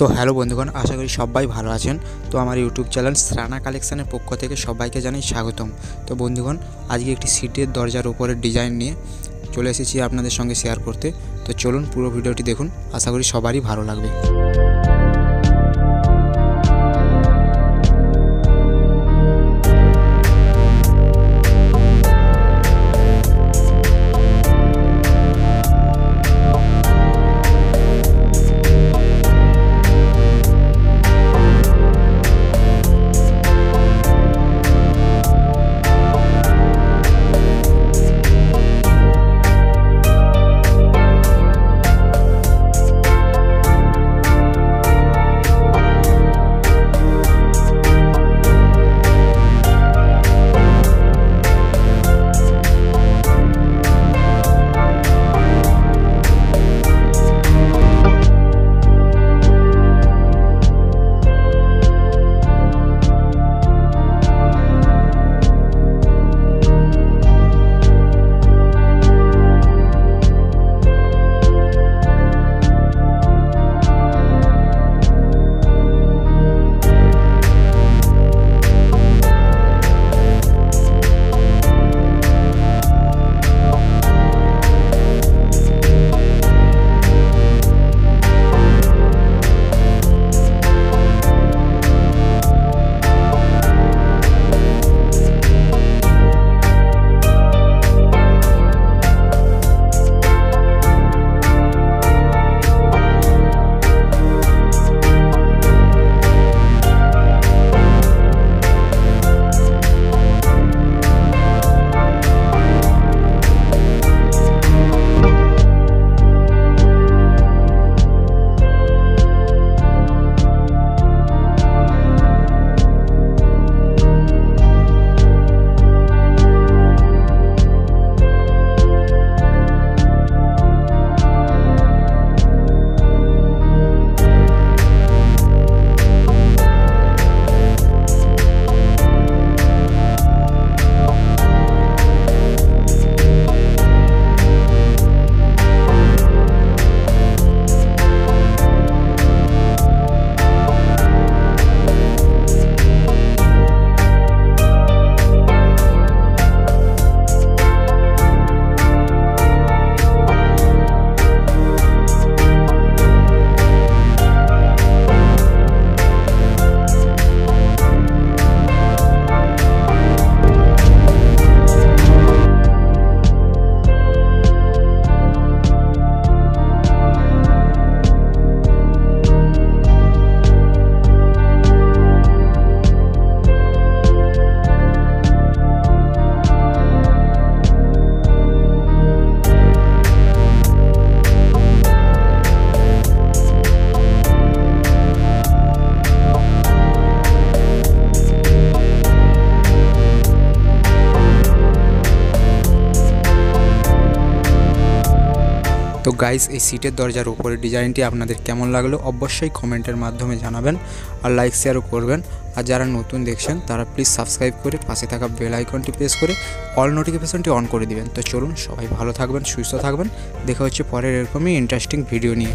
तो हेलो बंधुगण, आशा करी सबाई भालो आছেন। तो हमार यूट्यूब चैनल श्राना कलेक्शनर पक्ष থেকে সবাইকে জানাই স্বাগতম। তো বন্ধুগণ, আজকে একটি সিটের দরজার উপরে ডিজাইন নিয়ে চলে এসেছি আপনাদের সঙ্গে শেয়ার করতে। তো চলুন পুরো ভিডিওটি দেখুন, আশা করি সবারই ভালো লাগবে। तो गाइस, এই সিটের দরজার উপরে ডিজাইনটি আপনাদের কেমন লাগলো অবশ্যই কমেন্টের মাধ্যমে জানাবেন আর লাইক শেয়ারও করবেন। আর যারা নতুন দেখছেন তারা প্লিজ সাবস্ক্রাইব করে পাশে থাকা বেল আইকনটি প্রেস করে অল নোটিফিকেশনটি অন করে দিবেন। তো চলুন, সবাই ভালো থাকবেন, সুস্থ থাকবেন। দেখা হচ্ছে পরের এরকমই ইন্টারেস্টিং ভিডিও নিয়ে।